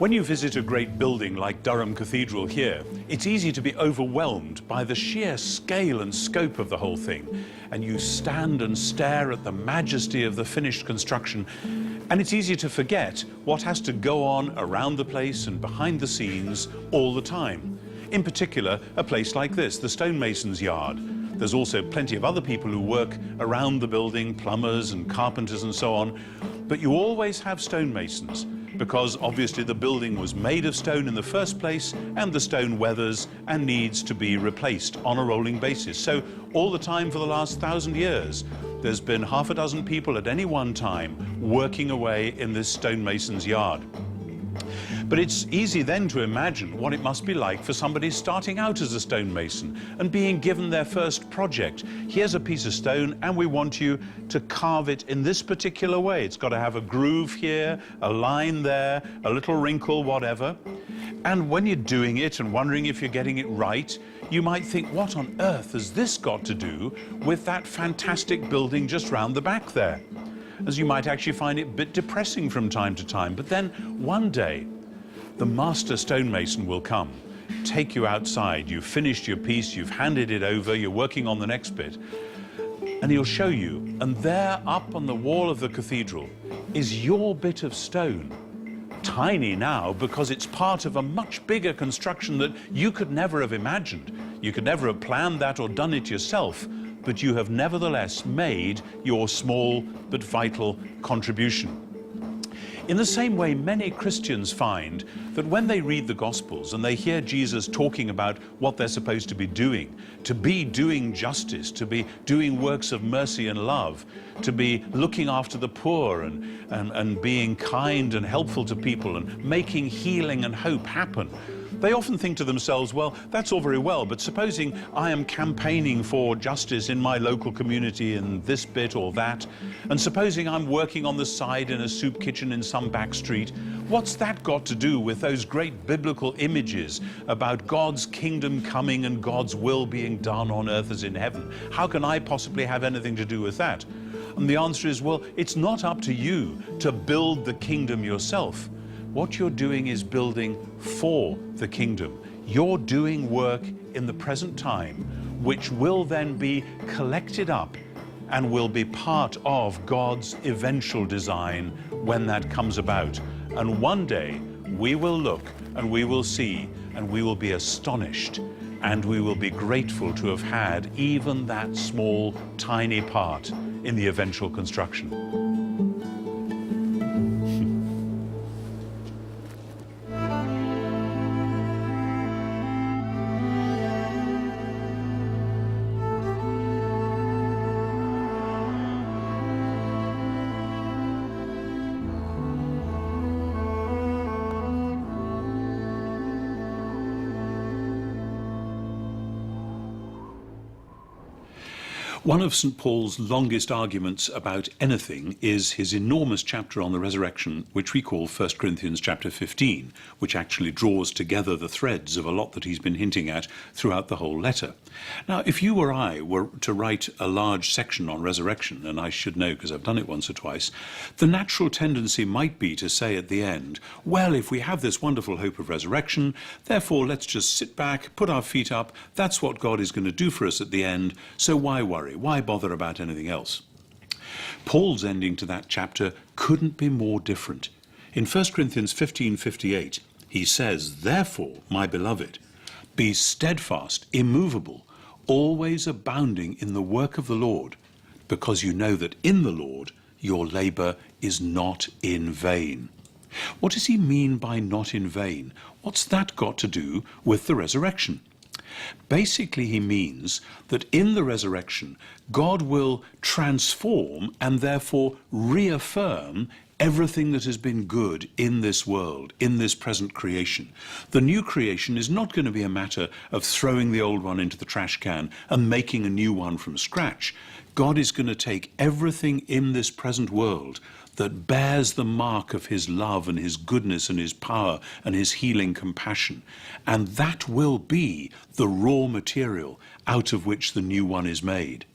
When you visit a great building like Durham Cathedral here, it's easy to be overwhelmed by the sheer scale and scope of the whole thing. And you stand and stare at the majesty of the finished construction, and it's easy to forget what has to go on around the place and behind the scenes all the time. In particular, a place like this, the stonemason's yard. There's also plenty of other people who work around the building, plumbers and carpenters and so on. But you always have stonemasons, because obviously the building was made of stone in the first place, and the stone weathers and needs to be replaced on a rolling basis. So all the time for the last 1,000 years, there's been half a dozen people at any one time working away in this stonemason's yard. But it's easy then to imagine what it must be like for somebody starting out as a stonemason and being given their first project. Here's a piece of stone and we want you to carve it in this particular way. It's got to have a groove here, a line there, a little wrinkle, whatever. And when you're doing it and wondering if you're getting it right, you might think, what on earth has this got to do with that fantastic building just round the back there? As you might actually find it a bit depressing from time to time. But then one day, the master stonemason will come, take you outside, you've finished your piece, you've handed it over, you're working on the next bit, and he'll show you, and there up on the wall of the cathedral is your bit of stone. Tiny now because it's part of a much bigger construction that you could never have imagined. You could never have planned that or done it yourself, but you have nevertheless made your small but vital contribution. In the same way, many Christians find that when they read the Gospels and they hear Jesus talking about what they're supposed to be doing justice, to be doing works of mercy and love, to be looking after the poor and being kind and helpful to people and making healing and hope happen, they often think to themselves, well, that's all very well, but supposing I am campaigning for justice in my local community in this bit or that, and supposing I'm working on the side in a soup kitchen in some back street, what's that got to do with those great biblical images about God's kingdom coming and God's will being done on earth as in heaven? How can I possibly have anything to do with that? And the answer is, well, it's not up to you to build the kingdom yourself. What you're doing is building for the kingdom. You're doing work in the present time, which will then be collected up and will be part of God's eventual design when that comes about. And one day we will look and we will see and we will be astonished and we will be grateful to have had even that small, tiny part in the eventual construction. One of St. Paul's longest arguments about anything is his enormous chapter on the resurrection, which we call 1 Corinthians chapter 15, which actually draws together the threads of a lot that he's been hinting at throughout the whole letter. Now, if you or I were to write a large section on resurrection, and I should know because I've done it once or twice, the natural tendency might be to say at the end, well, if we have this wonderful hope of resurrection, therefore let's just sit back, put our feet up, that's what God is going to do for us at the end, so why worry? Why bother about anything else? Paul's ending to that chapter couldn't be more different. In 1 Corinthians 15:58, he says, therefore, my beloved, be steadfast, immovable, always abounding in the work of the Lord, because you know that in the Lord your labor is not in vain. What does he mean by not in vain? What's that got to do with the resurrection? Basically, he means that in the resurrection, God will transform and therefore reaffirm everything that has been good in this world, in this present creation. The new creation is not going to be a matter of throwing the old one into the trash can and making a new one from scratch. God is going to take everything in this present world that bears the mark of his love and his goodness and his power and his healing compassion. And that will be the raw material out of which the new one is made.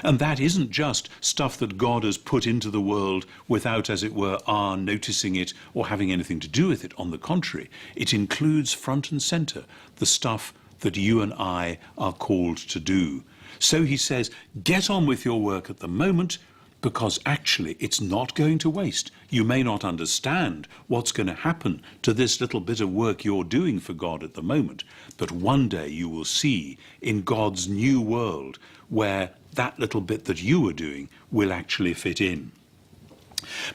And that isn't just stuff that God has put into the world without, as it were, our noticing it or having anything to do with it. On the contrary, it includes front and center the stuff that you and I are called to do. So he says, get on with your work at the moment, because actually it's not going to waste. You may not understand what's going to happen to this little bit of work you're doing for God at the moment, but one day you will see in God's new world where that little bit that you are doing will actually fit in.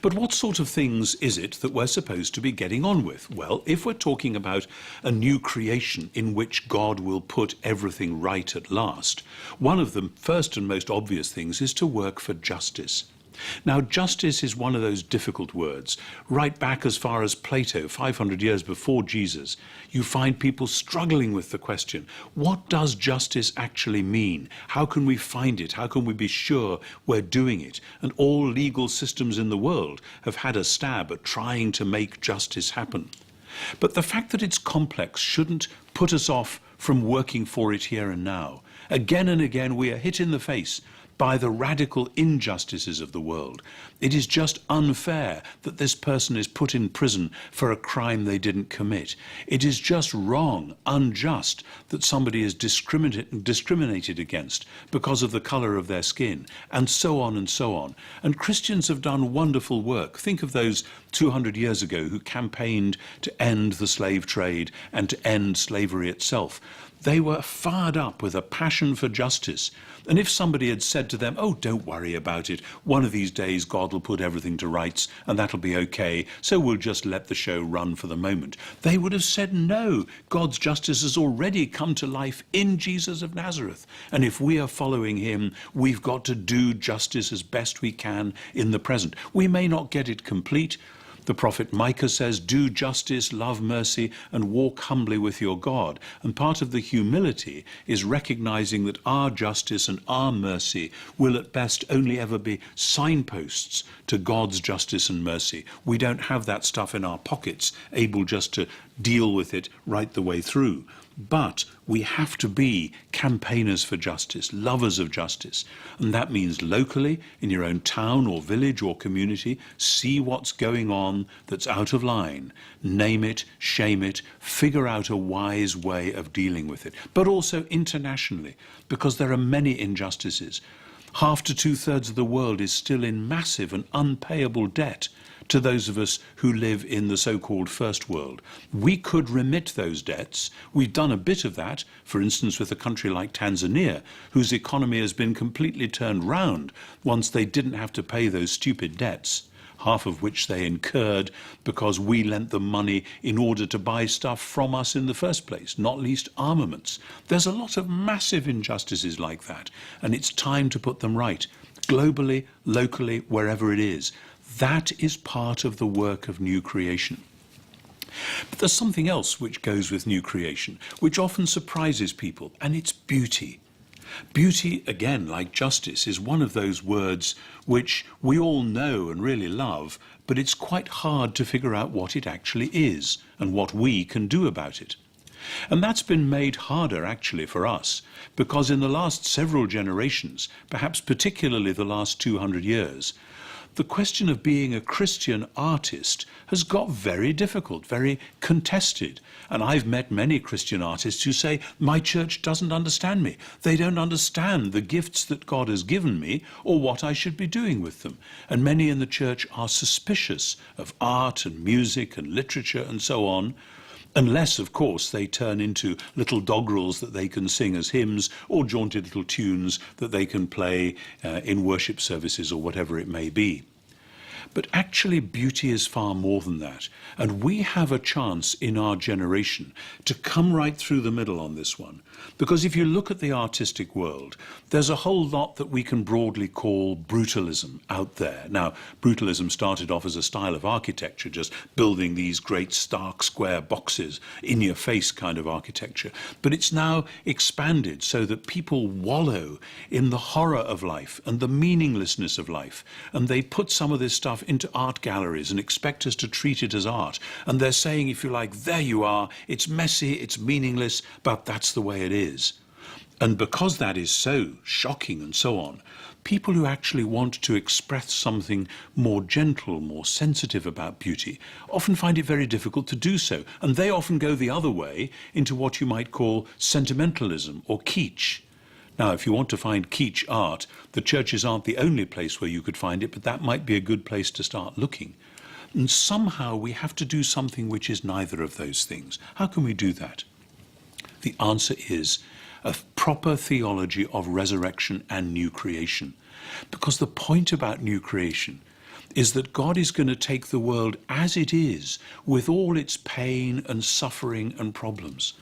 But what sort of things is it that we're supposed to be getting on with? Well, if we're talking about a new creation in which God will put everything right at last, one of the first and most obvious things is to work for justice. Now, justice is one of those difficult words. Right back as far as Plato, 500 years before Jesus, you find people struggling with the question, what does justice actually mean? How can we find it? How can we be sure we're doing it? And all legal systems in the world have had a stab at trying to make justice happen. But the fact that it's complex shouldn't put us off from working for it here and now. Again and again we are hit in the face by the radical injustices of the world. It is just unfair that this person is put in prison for a crime they didn't commit. It is just wrong, unjust, that somebody is discriminated against because of the colour of their skin, and so on and so on. And Christians have done wonderful work. Think of those 200 years ago who campaigned to end the slave trade and to end slavery itself. They were fired up with a passion for justice. And if somebody had said to them, oh, don't worry about it, one of these days God will put everything to rights and that'll be okay, so we'll just let the show run for the moment, they would have said no. God's justice has already come to life in Jesus of Nazareth. And if we are following him, we've got to do justice as best we can in the present. We may not get it complete. The prophet Micah says, do justice, love mercy, and walk humbly with your God. And part of the humility is recognizing that our justice and our mercy will at best only ever be signposts to God's justice and mercy. We don't have that stuff in our pockets, able just to deal with it right the way through. But we have to be campaigners for justice, lovers of justice. And that means locally, in your own town or village or community, see what's going on that's out of line, name it, shame it, figure out a wise way of dealing with it. But also internationally, because there are many injustices. Half to two-thirds of the world is still in massive and unpayable debt to those of us who live in the so-called first world. We could remit those debts. We've done a bit of that, for instance, with a country like Tanzania, whose economy has been completely turned round once they didn't have to pay those stupid debts, half of which they incurred because we lent them money in order to buy stuff from us in the first place, not least armaments. There's a lot of massive injustices like that, and it's time to put them right, globally, locally, wherever it is. That is part of the work of new creation. But there's something else which goes with new creation, which often surprises people, and it's beauty. Beauty, again, like justice, is one of those words which we all know and really love, but it's quite hard to figure out what it actually is and what we can do about it. And that's been made harder, actually, for us, because in the last several generations, perhaps particularly the last 200 years, the question of being a Christian artist has got very difficult, very contested. And I've met many Christian artists who say, my church doesn't understand me. They don't understand the gifts that God has given me or what I should be doing with them. And many in the church are suspicious of art and music and literature and so on, unless, of course, they turn into little doggerels that they can sing as hymns or jaunty little tunes that they can play in worship services or whatever it may be. But actually, beauty is far more than that. And we have a chance in our generation to come right through the middle on this one. Because if you look at the artistic world, there's a whole lot that we can broadly call brutalism out there. Now, brutalism started off as a style of architecture, just building these great stark square boxes, in-your-face kind of architecture. But it's now expanded so that people wallow in the horror of life and the meaninglessness of life. And they put some of this stuff into art galleries and expect us to treat it as art. And they're saying, if you like, there you are, it's messy, it's meaningless, but that's the way it is. And because that is so shocking and so on, people who actually want to express something more gentle, more sensitive about beauty, often find it very difficult to do so. And they often go the other way into what you might call sentimentalism or kitsch. Now, if you want to find kitsch art, the churches aren't the only place where you could find it, but that might be a good place to start looking. And somehow we have to do something which is neither of those things. How can we do that? The answer is a proper theology of resurrection and new creation. Because the point about new creation is that God is going to take the world as it is, with all its pain and suffering and problems.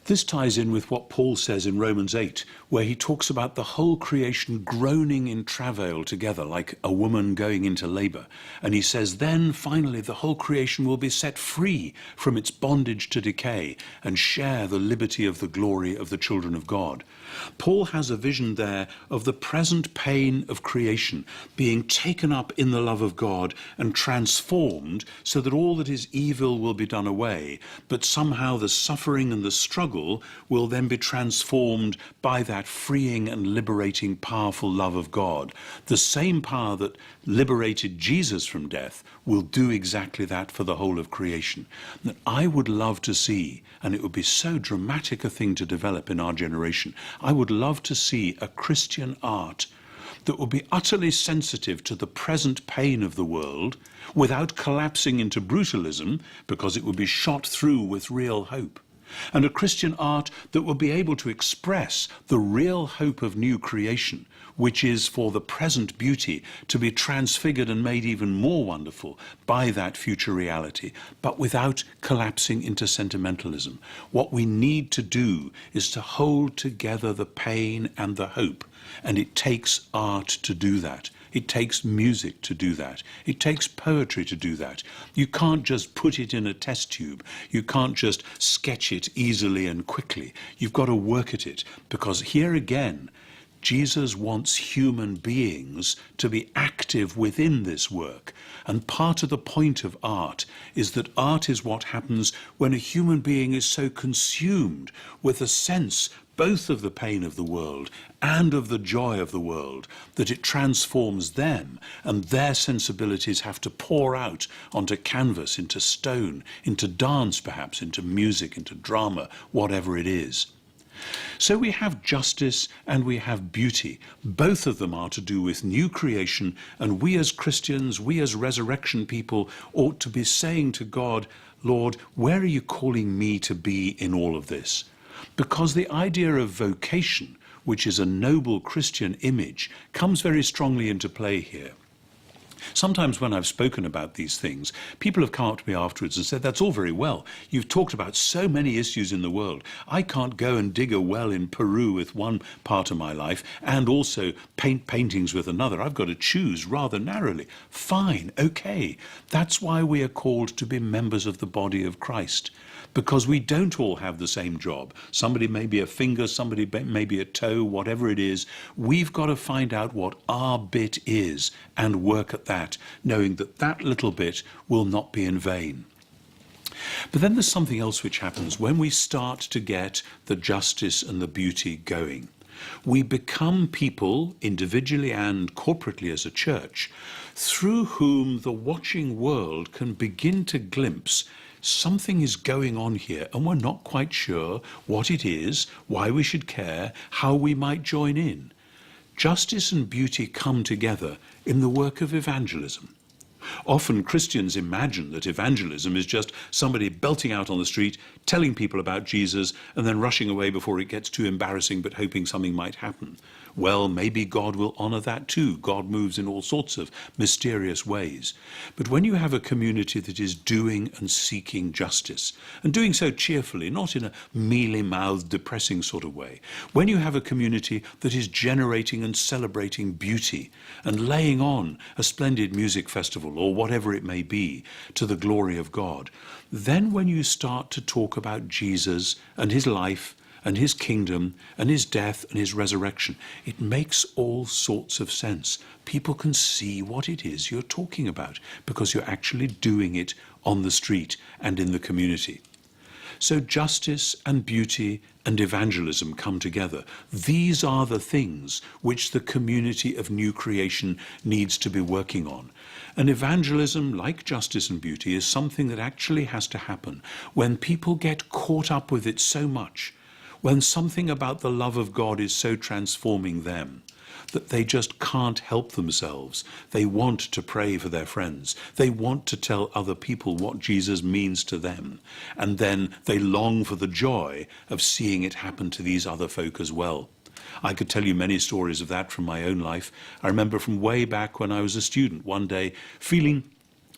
This ties in with what Paul says in Romans 8, where he talks about the whole creation groaning in travail together, like a woman going into labor. And he says, then finally the whole creation will be set free from its bondage to decay and share the liberty of the glory of the children of God. Paul has a vision there of the present pain of creation being taken up in the love of God and transformed so that all that is evil will be done away, but somehow the suffering and the struggle will then be transformed by that freeing and liberating, powerful love of God. The same power that liberated Jesus from death will do exactly that for the whole of creation. That I would love to see, and it would be so dramatic a thing to develop in our generation, I would love to see a Christian art that would be utterly sensitive to the present pain of the world without collapsing into brutalism, because it would be shot through with real hope. And a Christian art that would be able to express the real hope of new creation, which is for the present beauty to be transfigured and made even more wonderful by that future reality, but without collapsing into sentimentalism. What we need to do is to hold together the pain and the hope, and it takes art to do that. It takes music to do that. It takes poetry to do that. You can't just put it in a test tube. You can't just sketch it easily and quickly. You've got to work at it, because here again, Jesus wants human beings to be active within this work. And part of the point of art is that art is what happens when a human being is so consumed with a sense both of the pain of the world and of the joy of the world, that it transforms them, and their sensibilities have to pour out onto canvas, into stone, into dance perhaps, into music, into drama, whatever it is. So we have justice and we have beauty. Both of them are to do with new creation, and we as Christians, we as resurrection people, ought to be saying to God, Lord, where are you calling me to be in all of this? Because the idea of vocation, which is a noble Christian image, comes very strongly into play here. Sometimes when I've spoken about these things, people have come up to me afterwards and said, that's all very well. You've talked about so many issues in the world. I can't go and dig a well in Peru with one part of my life and also paint paintings with another. I've got to choose rather narrowly. Fine, okay. That's why we are called to be members of the body of Christ. Because we don't all have the same job. Somebody may be a finger, somebody may be a toe, whatever it is. We've got to find out what our bit is and work at that, knowing that that little bit will not be in vain. But then there's something else which happens when we start to get the justice and the beauty going. We become people, individually and corporately as a church, through whom the watching world can begin to glimpse something is going on here, and we're not quite sure what it is, why we should care, how we might join in. Justice and beauty come together in the work of evangelism. Often Christians imagine that evangelism is just somebody belting out on the street, telling people about Jesus, and then rushing away before it gets too embarrassing, but hoping something might happen. Well, maybe God will honor that too. God moves in all sorts of mysterious ways. But when you have a community that is doing and seeking justice, and doing so cheerfully, not in a mealy-mouthed, depressing sort of way, when you have a community that is generating and celebrating beauty, and laying on a splendid music festival, or whatever it may be, to the glory of God, then when you start to talk about Jesus and his life, and his kingdom, and his death, and his resurrection, it makes all sorts of sense. People can see what it is you're talking about, because you're actually doing it on the street and in the community. So justice and beauty and evangelism come together. These are the things which the community of new creation needs to be working on. And evangelism, like justice and beauty, is something that actually has to happen when people get caught up with it so much, when something about the love of God is so transforming them that they just can't help themselves. They want to pray for their friends. They want to tell other people what Jesus means to them. And then they long for the joy of seeing it happen to these other folk as well. I could tell you many stories of that from my own life. I remember from way back when I was a student, one day feeling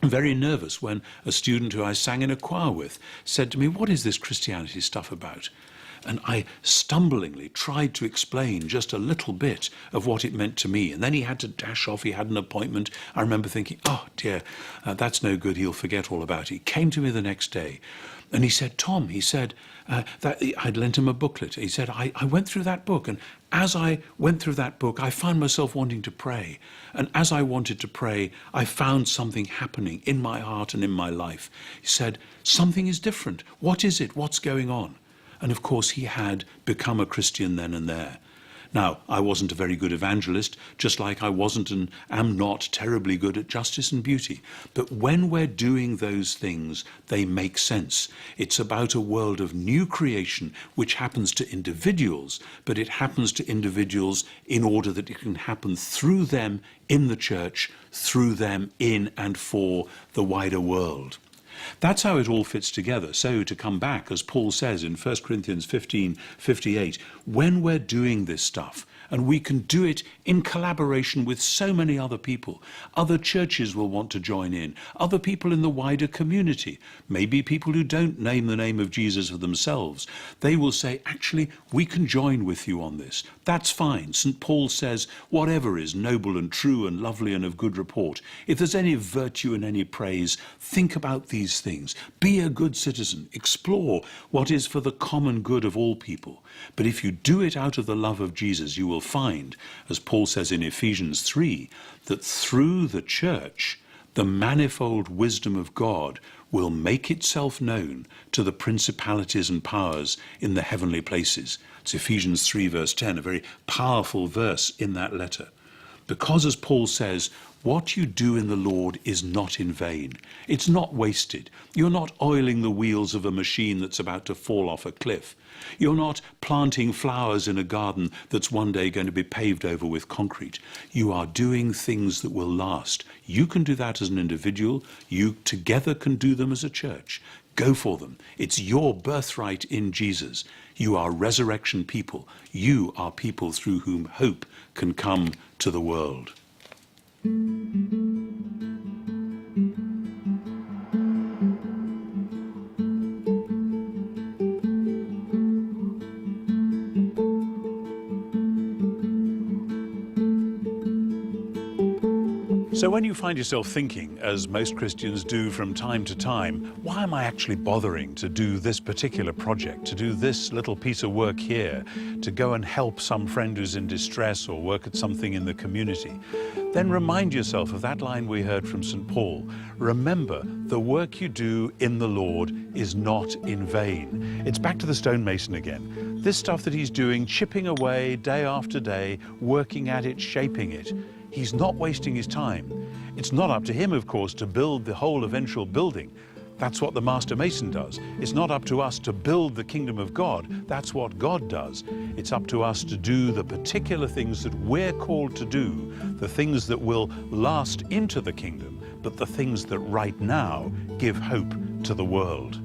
very nervous when a student who I sang in a choir with said to me, "What is this Christianity stuff about?" And I stumblingly tried to explain just a little bit of what it meant to me. And then he had to dash off. He had an appointment. I remember thinking, oh dear, that's no good. He'll forget all about it. He came to me the next day and he said, "Tom," he said, that I'd lent him a booklet. He said, I went through that book, and as I went through that book, I found myself wanting to pray. And as I wanted to pray, I found something happening in my heart and in my life. He said, "Something is different. What is it? What's going on?" And of course he had become a Christian then and there. Now, I wasn't a very good evangelist, just like I wasn't and am not terribly good at justice and beauty. But when we're doing those things, they make sense. It's about a world of new creation, which happens to individuals, but it happens to individuals in order that it can happen through them in the church, through them in and for the wider world. That's how it all fits together. So to come back, as Paul says in 1 Corinthians 15:58, when we're doing this stuff, and we can do it in collaboration with so many other people, other churches will want to join in, other people in the wider community, maybe people who don't name the name of Jesus for themselves, they will say, actually, we can join with you on this. That's fine. St. Paul says, whatever is noble and true and lovely and of good report, if there's any virtue and any praise, think about these things. Be a good citizen. Explore what is for the common good of all people. But if you do it out of the love of Jesus, you will find, as Paul says in Ephesians 3, that through the church, the manifold wisdom of God will make itself known to the principalities and powers in the heavenly places. It's Ephesians 3 verse 10, a very powerful verse in that letter. Because, as Paul says, what you do in the Lord is not in vain. It's not wasted. You're not oiling the wheels of a machine that's about to fall off a cliff. You're not planting flowers in a garden that's one day going to be paved over with concrete. You are doing things that will last. You can do that as an individual. You together can do them as a church. Go for them. It's your birthright in Jesus. You are resurrection people. You are people through whom hope can come to the world. So when you find yourself thinking, as most Christians do from time to time, why am I actually bothering to do this particular project, to do this little piece of work here, to go and help some friend who's in distress or work at something in the community? Then remind yourself of that line we heard from St. Paul. Remember, the work you do in the Lord is not in vain. It's back to the stonemason again. This stuff that he's doing, chipping away day after day, working at it, shaping it, he's not wasting his time. It's not up to him, of course, to build the whole eventual building. That's what the master mason does. It's not up to us to build the kingdom of God. That's what God does. It's up to us to do the particular things that we're called to do, the things that will last into the kingdom, but the things that right now give hope to the world.